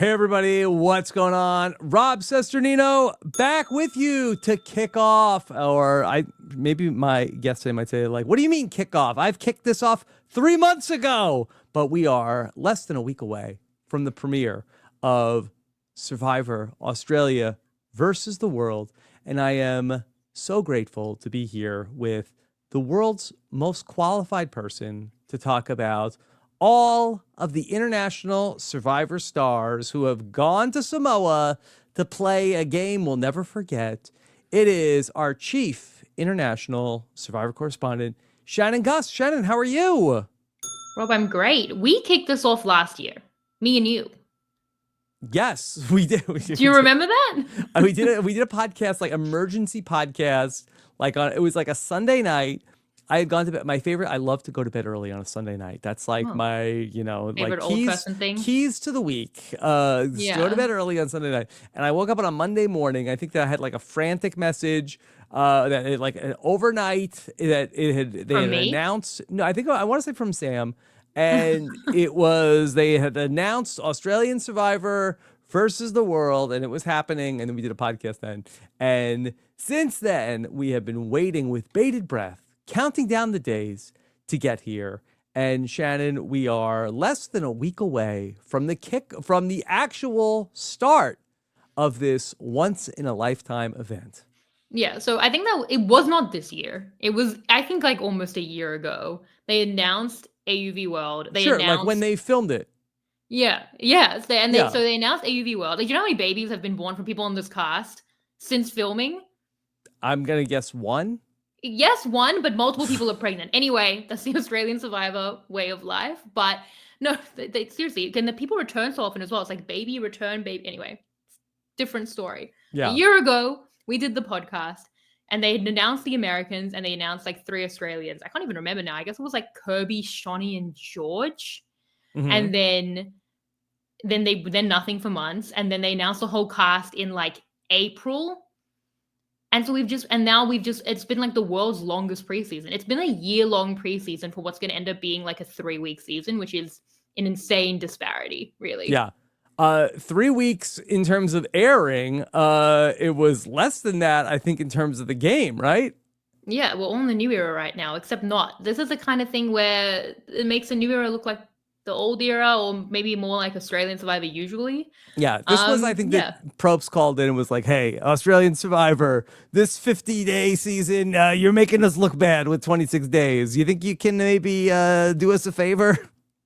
Hey everybody, what's going on? Rob Cesternino back with you to kick off, or maybe my guest today might say, like, what do you mean kick off? I've kicked this off 3 months ago, but we are less than a week away from the premiere of Survivor Australia versus the world, and I am so grateful to be here with the world's most qualified person to talk about all of the international Survivor stars who have gone to Samoa to play a game we'll never forget. It is our chief international Survivor correspondent, Shannon Guss. Shannon, how are you? Rob, I'm great. We kicked this off last year, me and you. Yes, we did. Do you remember that? We did a podcast, like emergency podcast, it was like a Sunday night. I had gone to bed. My favorite, I love to go to bed early on a Sunday night. That's like my, favorite old person thing. Keys to the week. Go to bed early on Sunday night. And I woke up on a Monday morning. I think that I had like a frantic message that it, like overnight that they had announced. No, I want to say from Sam. And they had announced Australian Survivor versus the world, and it was happening. And then we did a podcast then. And since then, we have been waiting with bated breath, counting down the days to get here. And Shannon, we are less than a week away from the actual start of this once in a lifetime event. Yeah, so I think that it was not this year. It was, I think, like almost a year ago. They announced AUV World. Like when they filmed it. Yeah, yes. So they announced AUV World. Like, you know how many babies have been born from people on this cast since filming? I'm going to guess one. Yes, one, but multiple people are pregnant. Anyway, that's the Australian Survivor way of life. But no, seriously, can the people return so often as well? It's like baby, return, baby. Anyway, different story. Yeah. A year ago, we did the podcast, and they had announced the Americans, and they announced like 3 Australians. I can't even remember now. I guess it was like Kirby, Shawnee, and George. Mm-hmm. And then nothing for months, and then they announced the whole cast in like April. And so it's been like the world's longest preseason. It's been a year-long preseason for what's going to end up being like a 3-week season, which is an insane disparity, really. Yeah. 3 weeks in terms of airing. It was less than that, I think, in terms of the game, right? Yeah, we're all in the new era right now, except not. This is the kind of thing where it makes the new era look like the old era, or maybe more like Australian Survivor usually. Yeah, this was, I think, that Probst called in and was like, hey, Australian Survivor, this 50-day season, you're making us look bad with 26 days. You think you can maybe do us a favor?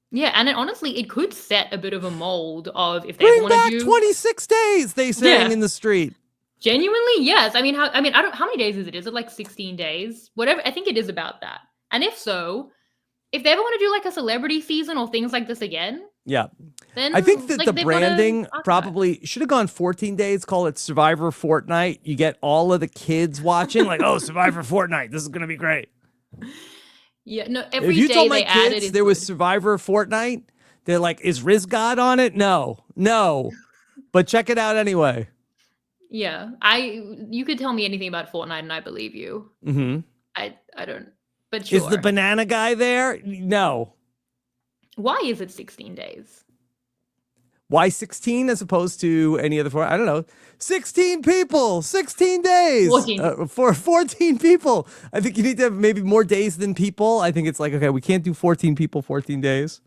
Yeah, and honestly, it could set a bit of a mold of if they want to do 26 days, they sang in the street. Genuinely, yes. How many days is it? Is it like 16 days? Whatever. I think it is about that. And if so, if they ever want to do like a celebrity season or things like this again, then I think that the branding probably should have gone 14 days. Call it Survivor Fortnite. You get all of the kids watching, like, oh, Survivor Fortnite. This is gonna be great. Yeah, no. If you told my kids there was Survivor Fortnite, they're like, is Riz God on it? No, but check it out anyway. Yeah, you could tell me anything about Fortnite and I believe you. Mm-hmm. I don't. But sure. Is the banana guy there? No. Why is it 16 days? Why 16 as opposed to any other 4? I don't know. 16 people, 16 days. 14. For 14 people. I think you need to have maybe more days than people. I think it's like, okay, we can't do 14 people, 14 days.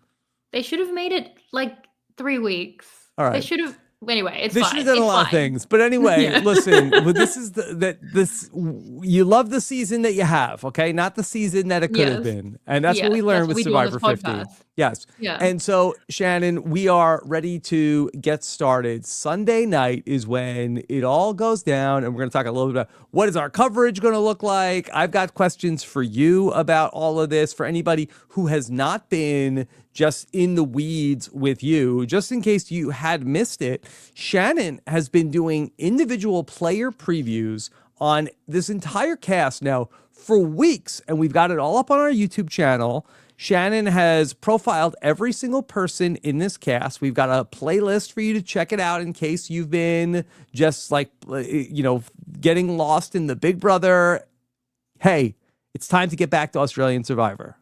They should have made it like 3 weeks. All right. They should have. Anyway, it's fine. They should have done a lot of things. But anyway, listen, this is you love the season that you have, okay? Not the season that it could have been. And that's what we learned with Survivor 50. Yes. Yeah. And so, Shannon, we are ready to get started. Sunday night is when it all goes down, and we're going to talk a little bit about what is our coverage going to look like. I've got questions for you about all of this, for anybody who has not been just in the weeds with you. Just in case you had missed it, Shannon has been doing individual player previews on this entire cast now for weeks, and we've got it all up on our YouTube channel. Shannon has profiled every single person in this cast. We've got a playlist for you to check it out in case you've been just like, getting lost in the Big Brother. Hey, it's time to get back to Australian Survivor.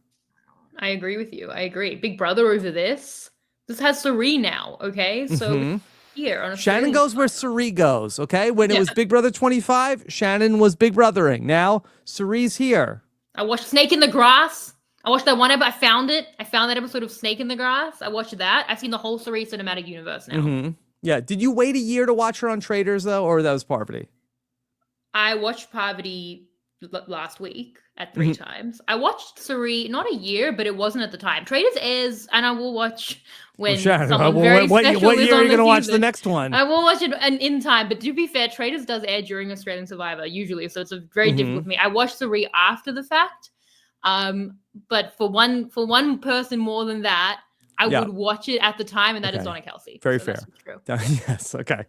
I agree with you. I agree. Big Brother over this. This has Suri now, okay? So here on Shannon goes where Suri goes, okay? When it was Big Brother 25, Shannon was Big Brothering. Now, Suri's here. I watched Snake in the Grass. I watched that one episode. I found that episode of Snake in the Grass. I watched that. I've seen the whole Suri cinematic universe now. Mm-hmm. Yeah. Did you wait a year to watch her on Traitors, though, or that was Parvati? I watched Parvati last week at 3 times. I watched Suri not a year, but it wasn't at the time. Traitors airs, and I will watch when someone very special what is year on are you going to watch the next one? I will watch it in time, but to be fair, Traitors does air during Australian Survivor usually, so it's a very difficult for me. I watched Suri after the fact, but for one person more than that, I would watch it at the time, and that is Donna Kelsey. Very fair. Yes. Okay.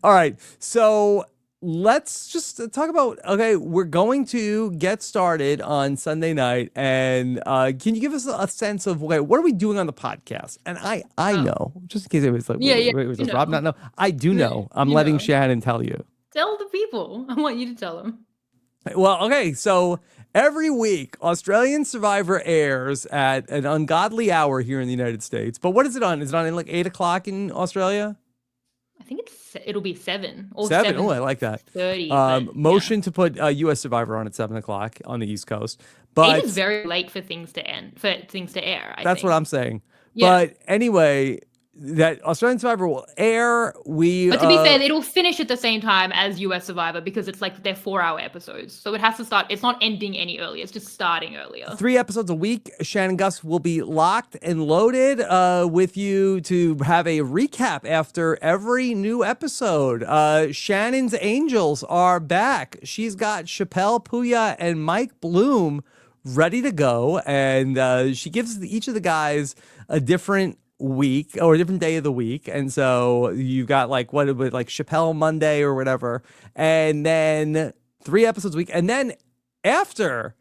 All right. So let's just talk about, we're going to get started on Sunday night. And can you give us a sense of, what are we doing on the podcast? And I know, just in case it was like, does Rob not know? I do know. I'm letting Shannon tell you. Tell the people. I want you to tell them. Well, okay. So every week, Australian Survivor airs at an ungodly hour here in the United States. But what is it on? Is it on at like 8 o'clock in Australia? I think it'll be 7 or 7. Oh, I like that. 30. Motion to put US Survivor on at 7 o'clock on the East Coast. But 8 is very late for things to air. That's what I'm saying. Yeah. But anyway, that Australian Survivor will air. But to be fair, it'll finish at the same time as US Survivor because it's like they're 4-hour episodes. So it has to start. It's not ending any earlier. It's just starting earlier. 3 episodes a week. Shannon Guss will be locked and loaded with you to have a recap after every new episode. Shannon's Angels are back. She's got Chappelle Puya and Mike Bloom ready to go. And she gives each of the guys a different week or a different day of the week, and so you've got like Chappelle Monday or whatever, and then 3 episodes a week, and then after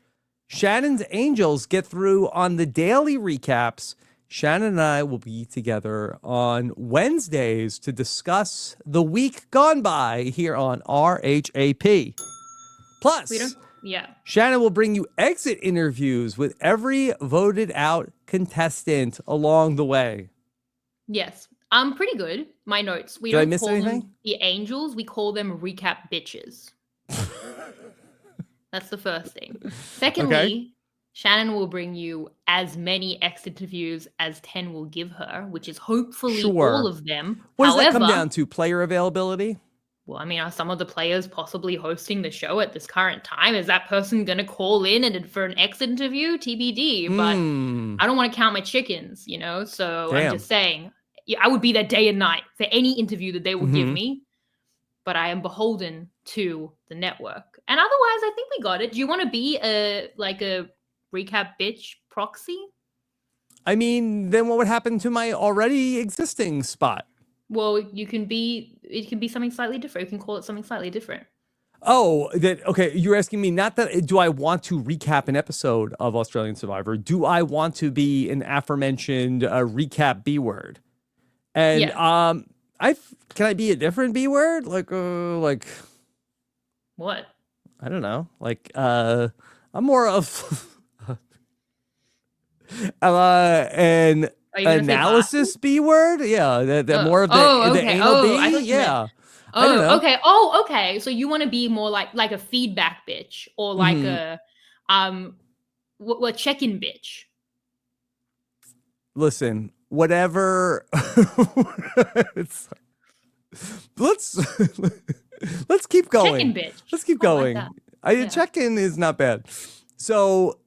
Shannon's Angels get through on the daily recaps, Shannon and I will be together on Wednesdays to discuss the week gone by here on RHAP. Plus, Shannon will bring you exit interviews with every voted out contestant along the way. Yes. Pretty good. My notes. We don't call them the Angels. We call them recap bitches. That's the first thing. Secondly, Shannon will bring you as many exit interviews as 10 will give her, which is hopefully all of them. What does that come down to? Player availability? Well, I mean, are some of the players possibly hosting the show at this current time? Is that person going to call in for an exit interview? TBD. But I don't want to count my chickens, So I'm just saying, I would be there day and night for any interview that they will give me. But I am beholden to the network. And otherwise, I think we got it. Do you want to be a recap bitch proxy? I mean, then what would happen to my already existing spot? Well, it can be something slightly different. You can call it something slightly different. Oh, okay. You're asking me not that, do I want to recap an episode of Australian Survivor? Do I want to be an aforementioned recap B word? And can I be a different B word? Like what? I don't know. Like I'm more of an analysis B word, more of the anal B, I don't know. Okay. So you want to be more like a feedback bitch or like a check-in bitch. Listen, whatever. let's keep going. Check-in bitch. Let's keep going. Check-in is not bad. So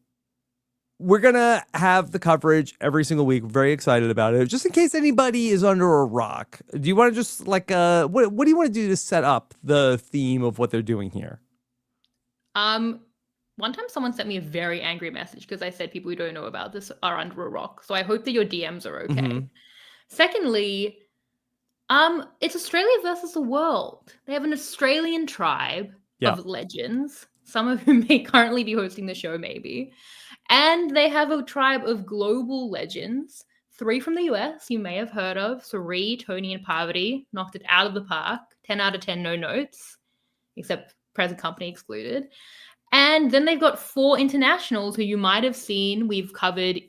we're going to have the coverage every single week. Very excited about it. Just in case anybody is under a rock, do you want to just what do you want to do to set up the theme of what they're doing here? One time someone sent me a very angry message because I said people who don't know about this are under a rock. So I hope that your DMs are okay. Secondly, it's Australia versus the world. They have an Australian tribe of legends, some of whom may currently be hosting the show, maybe. And they have a tribe of global legends, 3 from the US you may have heard of. Suri, Tony, and Parvati knocked it out of the park. 10 out of 10, no notes, except present company excluded. And then they've got 4 internationals who you might have seen. We've covered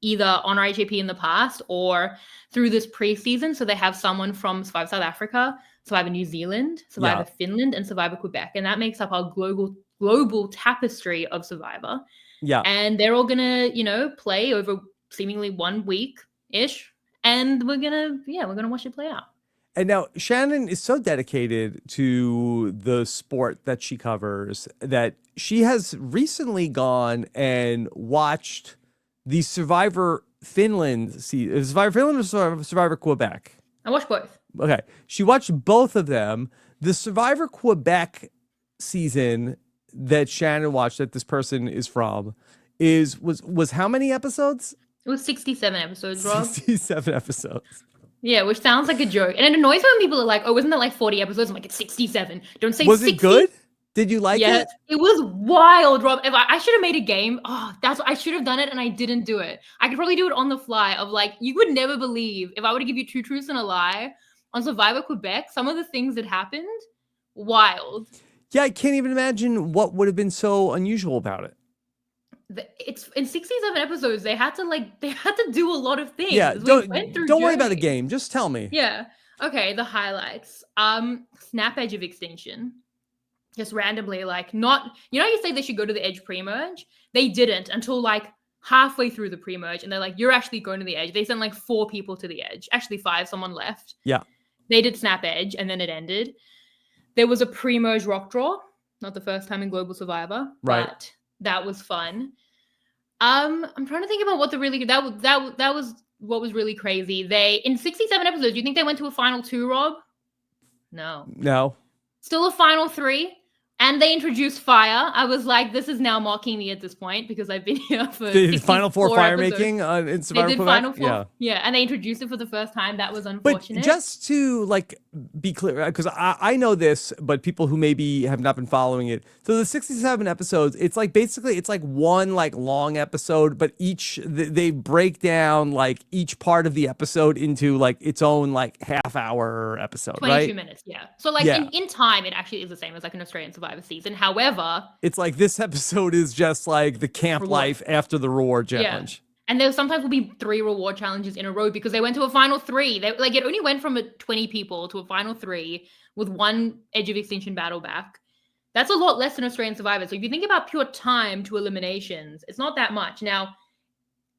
either on RHAP in the past or through this preseason. So they have someone from Survivor South Africa, Survivor New Zealand, Survivor Finland, and Survivor Quebec. And that makes up our global tapestry of Survivor. Yeah. And they're all gonna, play over seemingly 1 week-ish. And we're gonna watch it play out. And now Shannon is so dedicated to the sport that she covers that she has recently gone and watched the Survivor Finland season. Survivor Finland or Survivor Quebec? I watched both. Okay. She watched both of them. The Survivor Quebec season that Shannon watched, that this person is from, was how many episodes? It was 67 episodes, Rob. 67 episodes. Yeah, which sounds like a joke. And it annoys me when people are like, oh, isn't that like 40 episodes? I'm like, it's 67. Don't say 60. Was it good? Did you like it? It was wild, Rob. If I should have made a game. Oh, I should have done it and I didn't do it. I could probably do it on the fly of like, you would never believe if I were to give you 2 truths and a lie on Survivor Quebec, some of the things that happened, wild. Yeah, I can't even imagine what would have been so unusual about it. It's in 67 episodes. They had to do a lot of things. Yeah, don't worry about the game. Just tell me. Yeah. Okay. The highlights. Snap edge of extinction. Just randomly, like not. You say they should go to the edge pre-merge. They didn't until like halfway through the pre-merge, and they're like, "You're actually going to the edge." They sent like 4 people to the edge. Actually, 5. Someone left. Yeah. They did snap edge, and then it ended. There was a pre-merge rock draw. Not the first time in Global Survivor, right? But that was fun. I'm trying to think about what the really that was what was really crazy. They in 67 episodes. Do you think they went to a final 2, Rob? No. Still a final 3, and they introduced fire. I was like, this is now mocking me at this point because I've been here for the final 4 fire episodes. Making in Survivor They did Quebec? final 4, and they introduced it for the first time. That was unfortunate. But just to like be clear, because I know this, but people who maybe have not been following it. So the 67 episodes, it's like basically it's like one like long episode, but they break down like each part of the episode into like its own like half-hour episode, 22 minutes, yeah. So like in time, it actually is the same as like an Australian Survivor season. However, it's like this episode is just like the camp life after the reward challenge. And there sometimes will be 3 reward challenges in a row because they went to a final 3. It only went from 20 people to a final 3 with 1 Edge of Extinction battle back. That's a lot less than Australian Survivor. So if you think about pure time to eliminations, it's not that much. Now,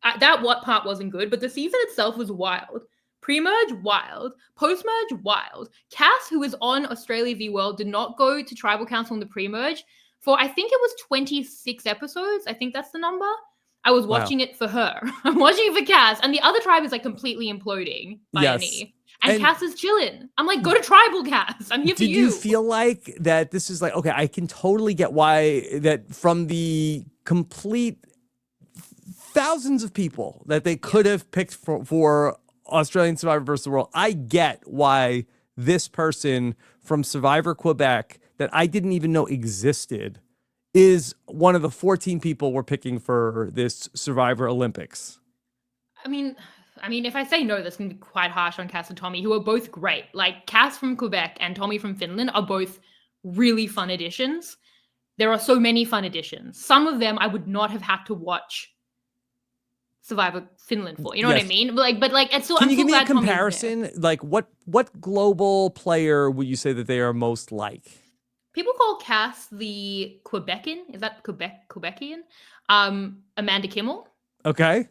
that part wasn't good, but the season itself was wild. Pre-merge, wild. Post-merge, wild. Cass, who was on Australia v World, did not go to Tribal Council in the pre-merge for, I think it was 26 episodes. I think that's the number. I was watching it for her. I'm watching it for Cass. And the other tribe is like completely imploding by a knee. And Cass is chilling. I'm like, go to Tribal, Cass. I'm here for you. Did you feel like that this is like, okay, I can totally get why that from the complete thousands of people that they could have picked for Australian Survivor versus the World, I get why this person from Survivor Quebec that I didn't even know existed is one of the 14 people we're picking for this Survivor Olympics. I mean, if I say no, that's going to be quite harsh on Cass and Tommy, who are both great. Like, Cass from Quebec and Tommy from Finland are both really fun additions. There are so many fun additions. Some of them I would not have had to watch Survivor Finland for. You know what I mean? But it's so. Can you give me a comparison? Like, what global player would you say that they are most like? People call Cass the Quebecian. Is that Quebecian? Amanda Kimmel. Okay.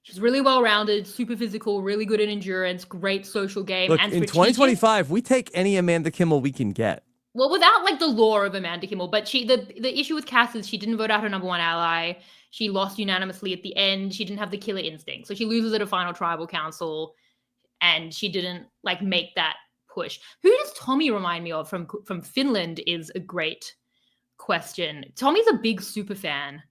She's really well-rounded, super physical, really good at endurance, great social game. Look, and in 2025, we take any Amanda Kimmel we can get. Well, without like the lore of Amanda Kimmel, but the issue with Cass is she didn't vote out her number 1 ally. She lost unanimously at the end. She didn't have the killer instinct. So she loses at a final tribal council, and she didn't like make that push. Who does Tommy remind me of from Finland is a great question. Tommy's a big super fan.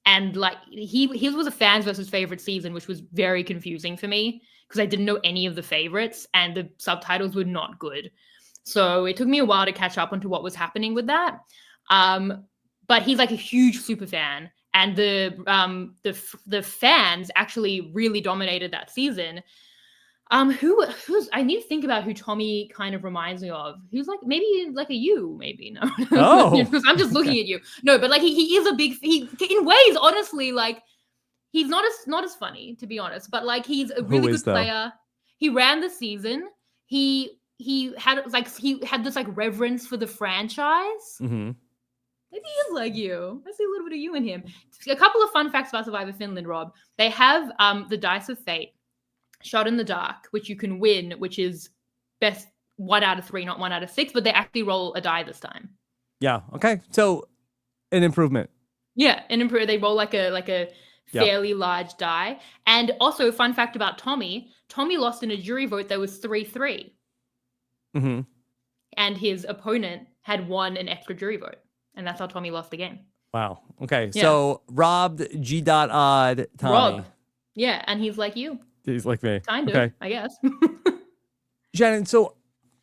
And like his was a fans versus favorite season, which was very confusing for me because I didn't know any of the favorites and the subtitles were not good. So it took me a while to catch up onto what was happening with that. But he's like a huge super fan, and the fans actually really dominated that season. Who's I need to think about who Tommy kind of reminds me of. Who's like maybe like a you, maybe no. Oh, because I'm just looking at you. No, but like he is a big in ways, honestly, like he's not as funny, to be honest, but like he's a really good player. He ran the season. He had this like reverence for the franchise. Mm-hmm. Maybe he is like you. I see a little bit of you in him. A couple of fun facts about Survivor Finland, Rob. They have the Dice of Fate, Shot in the Dark, which you can win, which is best 1 out of 3, not 1 out of 6, but they actually roll a die this time. Yeah. Okay. So an improvement. Yeah, an improvement. They roll like a fairly large die. And also, fun fact about Tommy. Tommy lost in a jury vote that was 3-3. Mm-hmm. And his opponent had won an extra jury vote. And that's how Tommy lost the game. Wow. Okay. Yeah. So robbed G.odd Tommy. Rob. Yeah, and he's like you. He's like me. Kind of, I guess. Shannon, so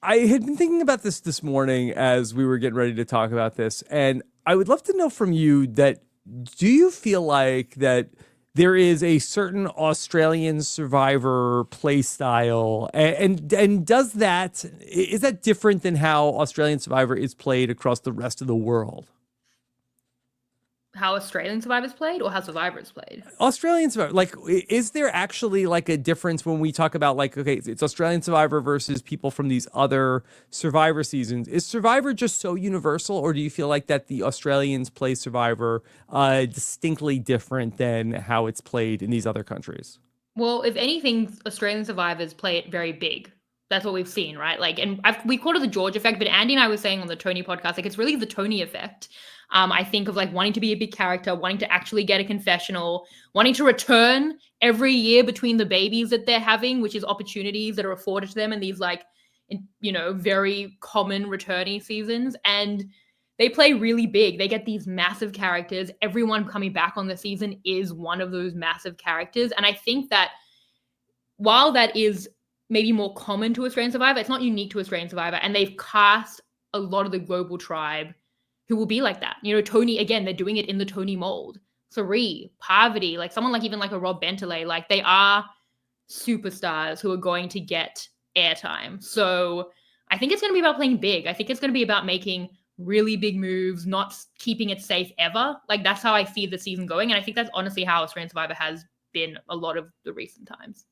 I had been thinking about this morning as we were getting ready to talk about this, and I would love to know from you that do you feel like that there is a certain Australian Survivor play style, and is that different than how Australian Survivor is played across the rest of the world? How Australian Survivors played or how Survivors played? Australian Survivor. Like, is there actually like a difference when we talk about like, okay, it's Australian Survivor versus people from these other Survivor seasons? Is Survivor just so universal, or do you feel like that the Australians play Survivor distinctly different than how it's played in these other countries? Well, if anything, Australian Survivors play it very big. That's what we've seen, right? Like, and we call it the George effect, but Andy and I were saying on the Tony podcast, like it's really the Tony effect. I think of like wanting to be a big character, wanting to actually get a confessional, wanting to return every year between the babies that they're having, which is opportunities that are afforded to them in these like, very common returnee seasons. And they play really big. They get these massive characters. Everyone coming back on the season is one of those massive characters. And I think that while that is maybe more common to Australian Survivor, it's not unique to Australian Survivor. And they've cast a lot of the global tribe who will be like that. Tony, again, they're doing it in the Tony mold. Sari, Parvati, like someone like even like a Rob Bentley, like they are superstars who are going to get airtime. So I think it's going to be about playing big. I think it's going to be about making really big moves, not keeping it safe ever. Like that's how I see the season going. And I think that's honestly how Australian Survivor has been a lot of the recent times.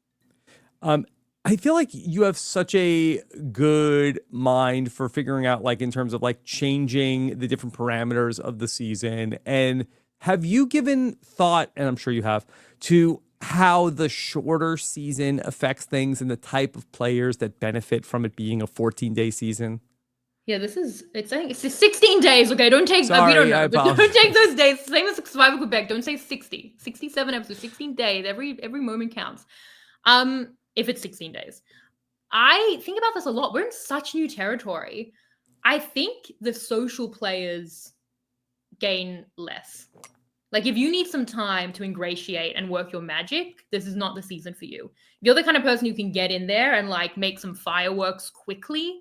I feel like you have such a good mind for figuring out, like, in terms of like changing the different parameters of the season. And have you given thought, and I'm sure you have, to how the shorter season affects things and the type of players that benefit from it being a 14-day season? Yeah, it's 16 days. Okay, don't take, Sorry, we don't know, but don't take those days. Same as Survivor Quebec. Don't say 60, 67 episodes, 16 days. Every moment counts. If it's 16 days. I think about this a lot. We're in such new territory. I think the social players gain less. Like if you need some time to ingratiate and work your magic, this is not the season for you. If you're the kind of person who can get in there and like make some fireworks quickly,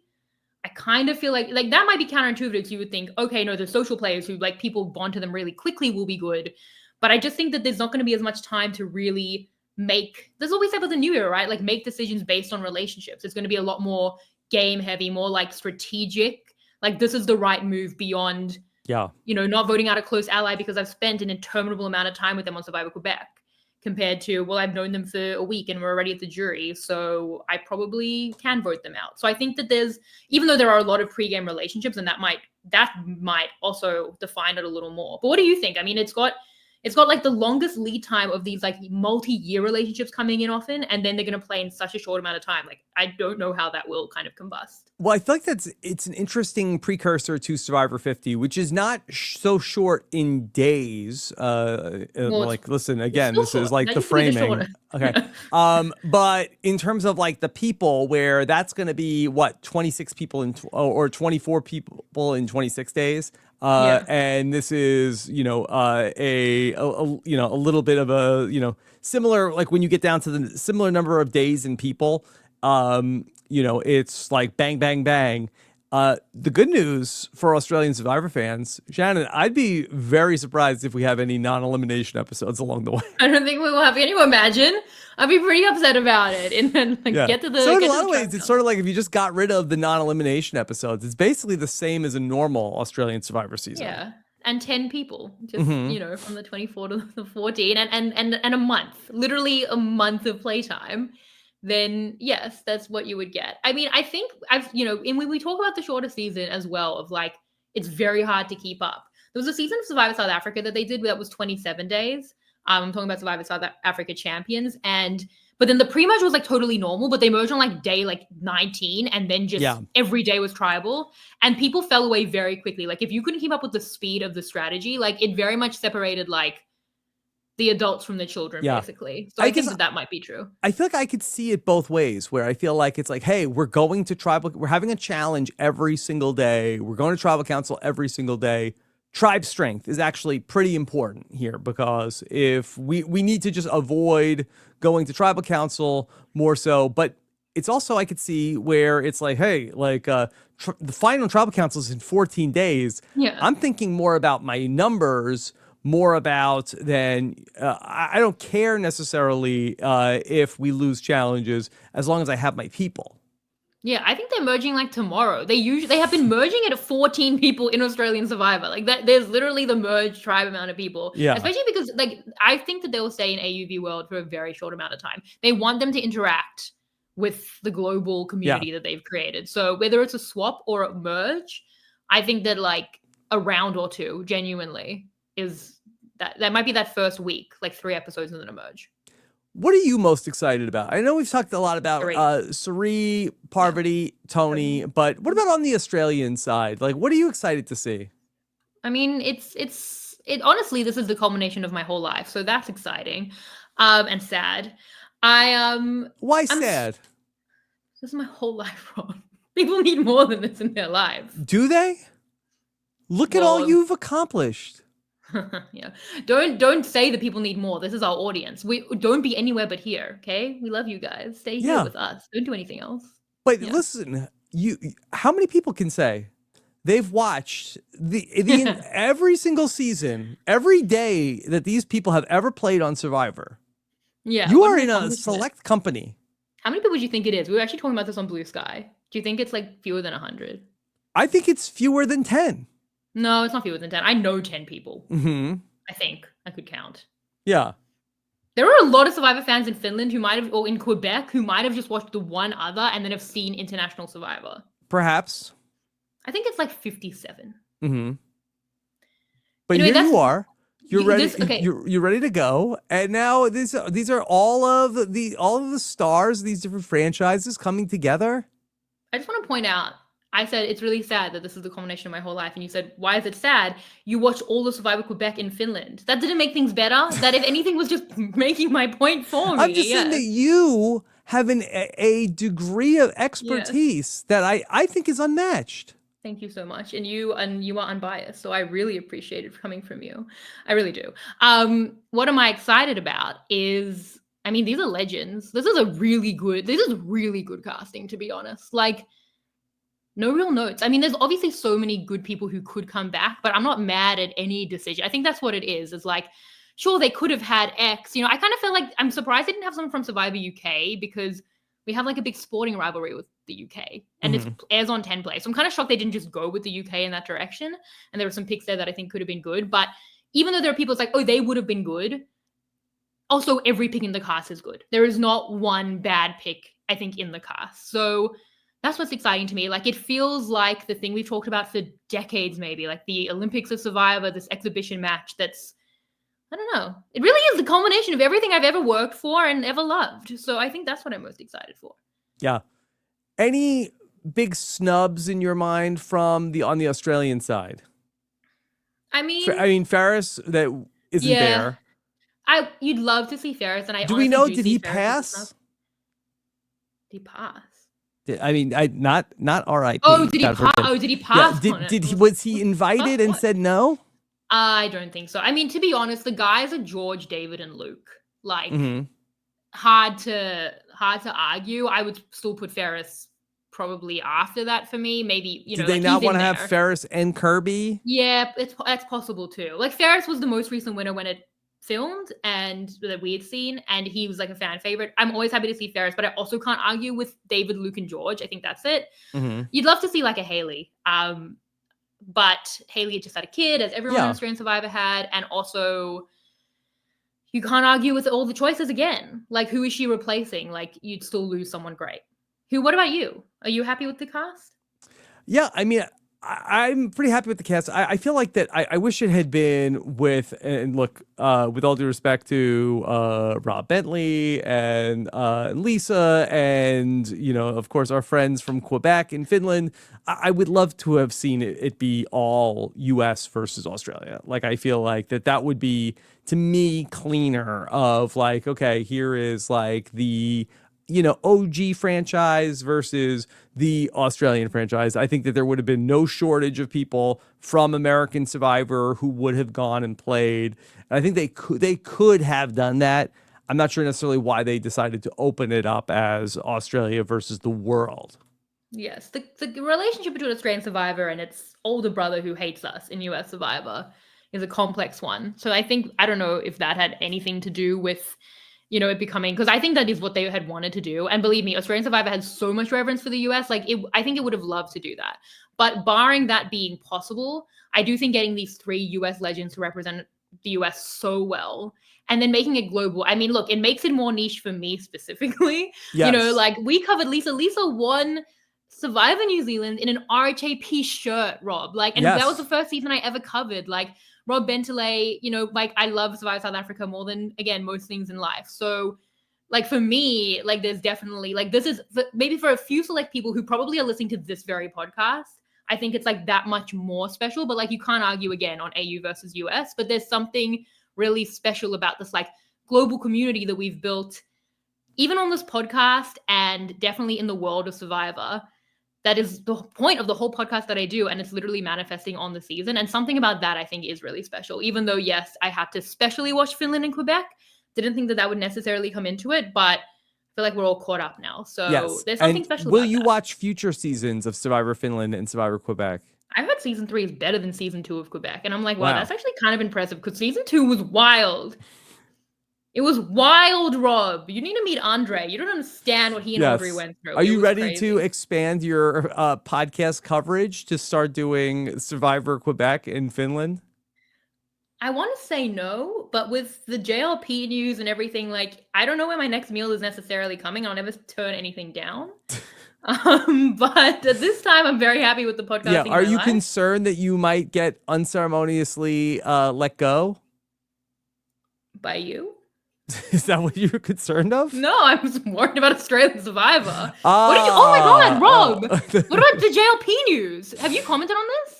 I kind of feel like that might be counterintuitive because you would think, okay, no, the social players who like people bond to them really quickly will be good. But I just think that there's not going to be as much time to really this is what we said with the new era, right? Like make decisions based on relationships. It's going to be a lot more game heavy, more like strategic. Like this is the right move beyond, not voting out a close ally because I've spent an interminable amount of time with them on Survivor Quebec compared to, well, I've known them for a week and we're already at the jury. So I probably can vote them out. So I think that even though there are a lot of pre-game relationships and that might also define it a little more. But what do you think? I mean, it's got like the longest lead time of these like multi-year relationships coming in often, and then they're going to play in such a short amount of time. Like, I don't know how that will kind of combust. Well, I feel like it's an interesting precursor to Survivor 50, which is not so short in days. Like, listen, again, this short. Is like the framing. Okay. But in terms of like the people, where that's going to be 26 people or 24 people in 26 days. And this is, a little bit of a, similar, like when you get down to the similar number of days and people, it's like bang, bang, bang. The good news for Australian Survivor fans, Shannon, I'd be very surprised if we have any non-elimination episodes along the way. I don't think we will have. Can you imagine? I'd be pretty upset about it. And then get to the. So in a lot of ways, it's sort of like if you just got rid of the non-elimination episodes, it's basically the same as a normal Australian Survivor season. Yeah. and 10 people, just from the 24 to the 14, and a month, literally a month of playtime, then yes, that's what you would get. I mean, I think and when we talk about the shorter season as well, of like, it's very hard to keep up. There was a season of Survivor South Africa that they did that was 27 days. I'm talking about Survivor South Africa Champions, but then the pre-merge was like totally normal, but they merged on like day like 19, and then just every day was tribal, and people fell away very quickly. Like if you couldn't keep up with the speed of the strategy, like it very much separated like the adults from the children, basically. So I think that might be true. I feel like I could see it both ways, where I feel like it's like, hey, we're going to tribal, we're having a challenge every single day. We're going to tribal council every single day. Tribe strength is actually pretty important here, because if we need to just avoid going to tribal council more so, but it's also, I could see where it's like, hey, like the final tribal council is in 14 days. Yeah. I'm thinking more about my numbers, more about than I don't care necessarily if we lose challenges, as long as I have my people. Yeah, I think they're merging like tomorrow. They have been merging at 14 people in Australian Survivor. Like that, there's literally the merged tribe amount of people. Yeah. Especially because like I think that they will stay in AUV World for a very short amount of time. They want them to interact with the global community that they've created. So whether it's a swap or a merge, I think that like a round or two genuinely is that might be that first week, like 3 episodes and then a merge. What are you most excited about? I know we've talked a lot about Suri, Parvati, Tony, but what about on the Australian side? Like, what are you excited to see? I mean, it honestly, this is the culmination of my whole life, so that's exciting, and sad. Why sad? This is my whole life, Ron. People need more than this in their lives. Do they? Look at all you've accomplished. Yeah. Don't say that people need more. This is our audience. We don't be anywhere but here, okay? We love you guys. Stay here with us. Don't do anything else. But listen, how many people can say they've watched the every single season, every day that these people have ever played on Survivor? Yeah. You are in a select company. How many people do you think it is? We were actually talking about this on Blue Sky. Do you think it's like fewer than 100? I think it's fewer than 10. No, it's not fewer than 10. I know 10 people. Mm-hmm. I think I could count. Yeah. There are a lot of Survivor fans in Finland who might have, or in Quebec, who might have just watched the one other and then have seen International Survivor. Perhaps. I think it's like 57. Mm-hmm. But anyway, here you are. You're ready. You're ready to go. And now these are all of the stars, these different franchises coming together. I just want to point out, I said, it's really sad that this is the culmination of my whole life. And you said, why is it sad? You watched all the Survivor Quebec in Finland. That didn't make things better. That, if anything, was just making my point for me. I'm just saying that you have a degree of expertise that I think is unmatched. Thank you so much. And you are unbiased. So I really appreciate it coming from you. I really do. What am I excited about is, I mean, these are legends. This is really good casting, to be honest. Like, no real notes. I mean, there's obviously so many good people who could come back, but I'm not mad at any decision. I think that's what it is. It's like, sure, they could have had X. You know, I kind of feel like, I'm surprised they didn't have someone from Survivor UK, because we have like a big sporting rivalry with the UK, and it airs on 10 Play. So I'm kind of shocked they didn't just go with the UK in that direction. And there were some picks there that I think could have been good. But even though there are people, it's like, oh, they would have been good. Also, every pick in the cast is good. There is not one bad pick, I think, in the cast. So that's what's exciting to me. Like, it feels like the thing we've talked about for decades, maybe, like the Olympics of Survivor, this exhibition match that's, I don't know. It really is the culmination of everything I've ever worked for and ever loved. So I think that's what I'm most excited for. Yeah. Any big snubs in your mind on the Australian side? I mean, Ferris that isn't there. You'd love to see Ferris, and do we know? Did he pass? Did he pass? I mean, not RIP. Oh, did he pass? Oh, did he pass? Yeah, was he invited and said no? I don't think so. I mean, to be honest, the guys are George, David, and Luke. Like, hard to argue. I would still put Ferris probably after that for me. Maybe, you know. Did they not want to have Ferris and Kirby? Yeah, that's possible too. Like, Ferris was the most recent winner when it filmed and that we had seen, and he was like a fan favorite. I'm always happy to see Ferris, but I also can't argue with David, Luke, and George. I think that's it. You'd love to see like a Haley. but Haley just had a kid, as everyone in Australian Survivor had, and also you can't argue with all the choices again. Like, who is she replacing? Like, you'd still lose someone great. What about you? Are you happy with the cast? Yeah, I mean, I'm pretty happy with the cast. I feel like that I wish it had been with, and look, with all due respect to Rob Bentley and Lisa and, of course, our friends from Quebec and Finland, I would love to have seen it be all US versus Australia. Like, I feel like that would be, to me, cleaner of like, okay, here is like the OG franchise versus the Australian franchise. I think that there would have been no shortage of people from American Survivor who would have gone and played. And I think they could have done that. I'm not sure necessarily why they decided to open it up as Australia versus the world. Yes, the relationship between Australian Survivor and its older brother who hates us in US Survivor is a complex one. So I don't know if that had anything to do with it becoming, because I think that is what they had wanted to do. And believe me, Australian Survivor has so much reverence for the US. Like, I think it would have loved to do that. But barring that being possible, I do think getting these 3 US legends to represent the US so well, and then making it global. I mean, look, it makes it more niche for me specifically. Yes. Like, we covered Lisa. Lisa won Survivor New Zealand in an RHAP shirt, Rob. Like, and that was the first season I ever covered. Like, Rob Bentley, like, I love Survivor South Africa more than, again, most things in life. So, like, for me, like, there's definitely, like, this is maybe for a few select people who probably are listening to this very podcast, I think it's like that much more special. But like, you can't argue again on AU versus US, but there's something really special about this like global community that we've built, even on this podcast and definitely in the world of Survivor. That is the point of the whole podcast that I do, and it's literally manifesting on the season. And something about that I think is really special, even though, yes, I had to specially watch Finland and Quebec. Didn't think that would necessarily come into it, but I feel like we're all caught up now. So there's something special about that. Will you watch future seasons of Survivor Finland and Survivor Quebec? I've heard season 3 is better than season 2 of Quebec. And I'm like, wow, that's actually kind of impressive, because season 2 was wild. It was wild, Rob. You need to meet Andre. You don't understand what he and Audrey went through. Are you ready to expand your podcast coverage to start doing Survivor Quebec in Finland? I want to say no, but with the JLP news and everything, like, I don't know where my next meal is necessarily coming. I'll never turn anything down. But at this time, I'm very happy with the podcast. Yeah. Are you concerned that you might get unceremoniously let go? By you? Is that what you're concerned of? No, I was worried about Australian Survivor. What did you? Oh my God, Rob! What about the JLP news? Have you commented on this?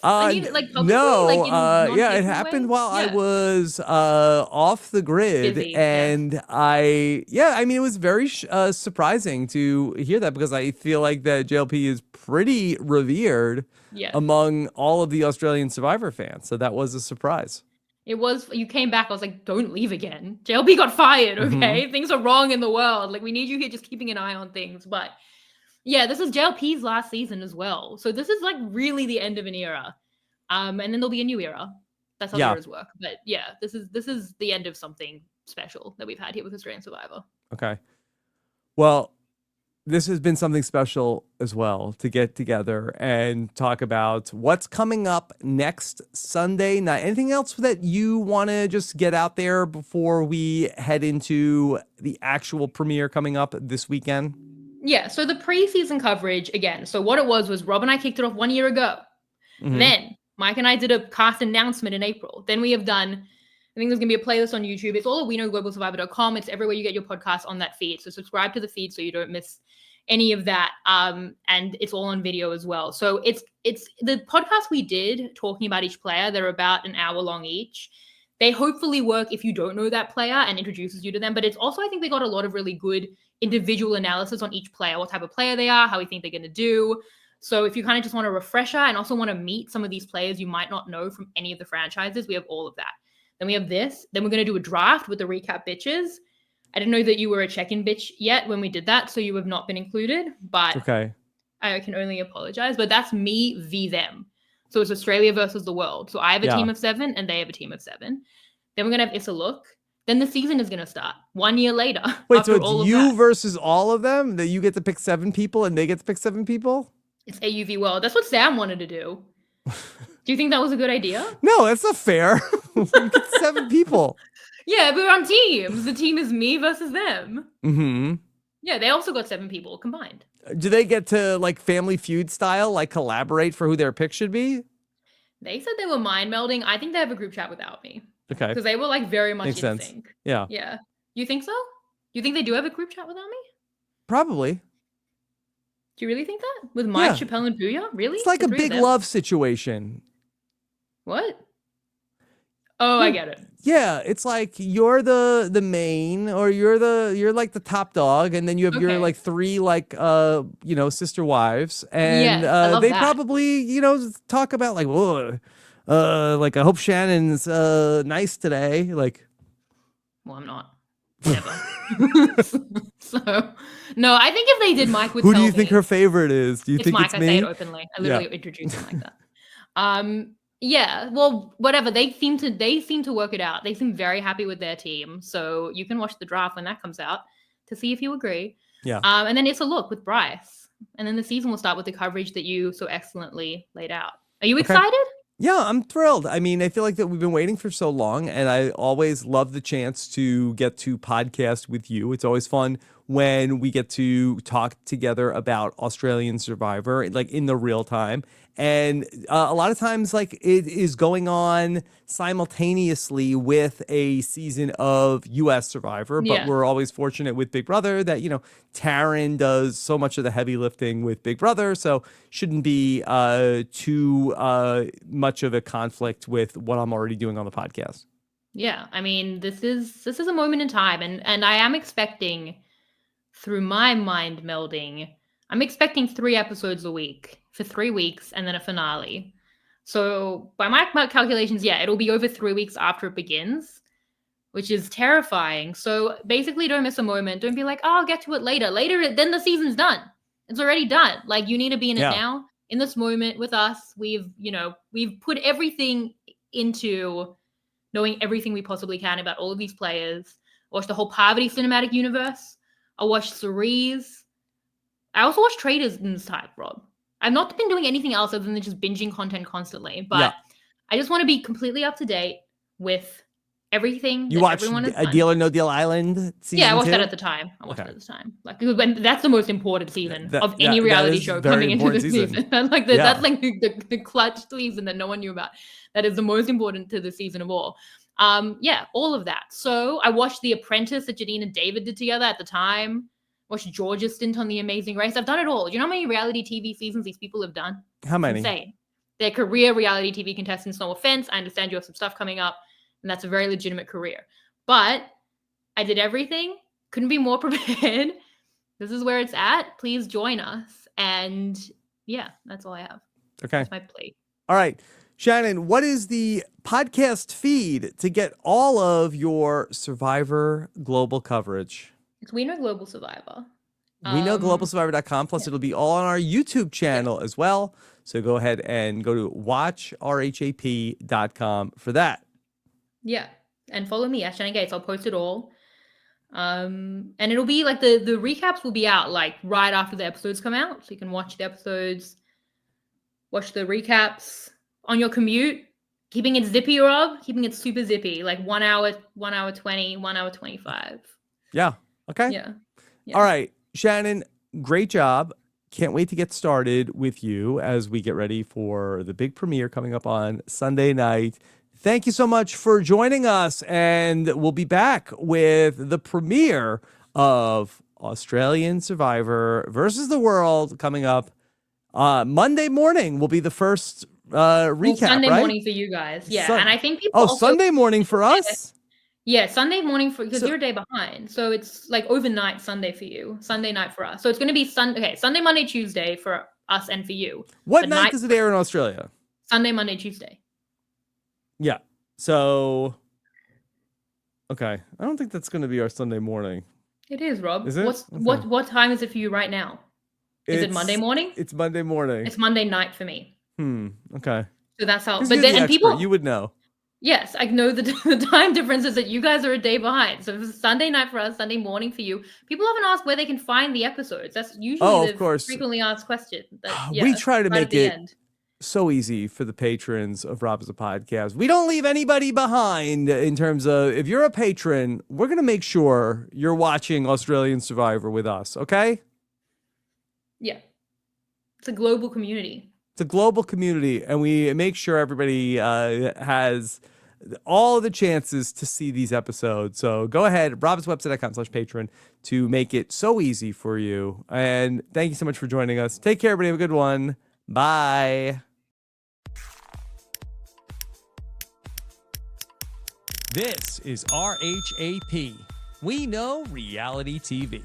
No. It happened while I was off the grid, busy, and I mean, it was very surprising to hear that, because I feel like that JLP is pretty revered among all of the Australian Survivor fans. So that was a surprise. It was, you came back, I was like, don't leave again. JLP got fired, okay? Mm-hmm. Things are wrong in the world. Like, we need you here just keeping an eye on things. But yeah, this is JLP's last season as well. So this is like really the end of an era. And then there'll be a new era. That's how eras work. But yeah, this is the end of something special that we've had here with Australian Survivor. Okay. Well, this has been something special as well, to get together and talk about what's coming up next Sunday night. Anything else that you want to just get out there before we head into the actual premiere coming up this weekend? Yeah, so the preseason coverage, again, so what it was Rob and I kicked it off 1 year ago. Mm-hmm. Then Mike and I did a cast announcement in April. Then we have done, I think there's going to be a playlist on YouTube. It's all at WeKnowGlobalSurvivor.com. It's everywhere you get your podcast on that feed. So subscribe to the feed so you don't miss any of that. And it's all on video as well. So it's the podcast we did talking about each player. They're about an hour long each. They hopefully work if you don't know that player and introduces you to them. But it's also, I think they got a lot of really good individual analysis on each player, what type of player they are, how we think they're going to do. So if you kind of just want a refresher and also want to meet some of these players you might not know from any of the franchises, we have all of that. Then we have this. Then we're going to do a draft with the recap bitches. I didn't know that you were a check-in bitch yet when we did that, so you have not been included, but okay. I can only apologize. But that's me v them. So it's Australia versus the world. So I have a team of 7 and they have a team of 7. Then we're going to have Issa Look. Then the season is going to start 1 year later. Wait, so it's you versus all of them? That you get to pick 7 people and they get to pick 7 people? It's AUV World. That's what Sam wanted to do. Do you think that was a good idea? No, that's not fair. We get 7 people. Yeah, but we're on teams. The team is me versus them. Mm-hmm. Yeah, they also got 7 people combined. Do they get to, like, Family Feud style, like, collaborate for who their pick should be? They said they were mind melding. I think they have a group chat without me. Okay. Because they were, like, very much Makes in sense. sync. Yeah. Yeah. You think so? You think they do have a group chat without me? Probably. Do you really think that? With Mike, Chappelle, and Booyah? Really? It's like a big love situation. What? Oh, I get it. Yeah, it's like you're the main, or you're like the top dog, and then you have your like 3 like sister wives, and they probably talk about like, whoa, like I hope Shannon's nice today, like. Well, I'm not. Never. So no, I think if they did, Mike would. Who do you think her favorite is? Do you think Mike? It's me? I say it openly. I literally introduce him like that. Yeah, well, whatever. They seem to work it out. They seem very happy with their team. So you can watch the draft when that comes out to see if you agree. Yeah. And then it's a look with Bryce. And then the season will start with the coverage that you so excellently laid out. Are you excited? Yeah, I'm thrilled. I mean, I feel like that we've been waiting for so long, and I always love the chance to get to podcast with you. It's always fun when we get to talk together about Australian Survivor, like in the real time. And a lot of times, like, it is going on simultaneously with a season of U.S. Survivor. But we're always fortunate with Big Brother that, Taryn does so much of the heavy lifting with Big Brother. So shouldn't be too much of a conflict with what I'm already doing on the podcast. Yeah, I mean, this is a moment in time. And I am expecting, through my mind melding, I'm expecting 3 episodes a week for 3 weeks and then a finale. So by my calculations, it'll be over 3 weeks after it begins, which is terrifying. So basically, don't miss a moment. Don't be like, oh, I'll get to it later. Then the season's done. It's already done. Like, you need to be in it now, in this moment with us. We've put everything into knowing everything we possibly can about all of these players. I watched the whole Parvati cinematic universe. I watched Cerise. I also watched Traders in this type, Rob. I've not been doing anything else other than just binging content constantly, but I just want to be completely up to date with everything. You watched A Deal or No Deal Island season 2? I watched that at the time. Like, when that's the most important season of any reality show coming into the season. Like that's like the clutch season that no one knew about. That is the most important to the season of all. All of that. So I watched The Apprentice that Janine and David did together at the time. Watched George's stint on The Amazing Race. I've done it all. Do you know how many reality TV seasons these people have done? How many? It's insane. They're career reality TV contestants. No offense. I understand you have some stuff coming up, and that's a very legitimate career. But I did everything. Couldn't be more prepared. This is where it's at. Please join us. And that's all I have. Okay. That's my plate. All right. Shannon, what is the podcast feed to get all of your Survivor global coverage? It's We Know Global Survivor. We know globalsurvivor.com. Plus, it'll be all on our YouTube channel as well. So go ahead and go to watchrhap.com for that. Yeah. And follow me at Shannon Gates. I'll post it all. And it'll be like the recaps will be out like right after the episodes come out. So you can watch the episodes, watch the recaps on your commute. Keeping it zippy, Rob. Keeping it super zippy. Like 1 hour 20, 1 hour 25. Yeah. Okay. Yeah. All right. Shannon, great job. Can't wait to get started with you as we get ready for the big premiere coming up on Sunday night. Thank you so much for joining us, and we'll be back with the premiere of Australian Survivor versus the World coming up Monday morning. Will be the first recap, Sunday right? morning for you guys. Yeah, and I think people also, Sunday morning for us? Yeah, Sunday morning because you're a day behind. So it's like overnight Sunday for you, Sunday night for us. So it's going to be Sunday, Monday, Tuesday for us and for you. What night does it air in Australia? Sunday, Monday, Tuesday. Yeah. So, okay. I don't think that's going to be our Sunday morning. It is, Rob. Is it? What time is it for you right now? Is it Monday morning? It's Monday morning. It's Monday night for me. Okay. So that's how. But then people, you would know. Yes, I know the time differences that you guys are a day behind. So it's Sunday night for us, Sunday morning for you. People often ask where they can find the episodes. That's usually the frequently asked question. We try to make it so easy for the patrons of Rob Is a Podcast. We don't leave anybody behind in terms of, if you're a patron, we're going to make sure you're watching Australian Survivor with us, okay? Yeah. It's a global community. It's a global community, and we make sure everybody has all the chances to see these episodes. So go ahead, robswebsite.com/patron to make it so easy for you. And thank you so much for joining us. Take care, everybody. Have a good one. Bye. This is RHAP. We know reality TV.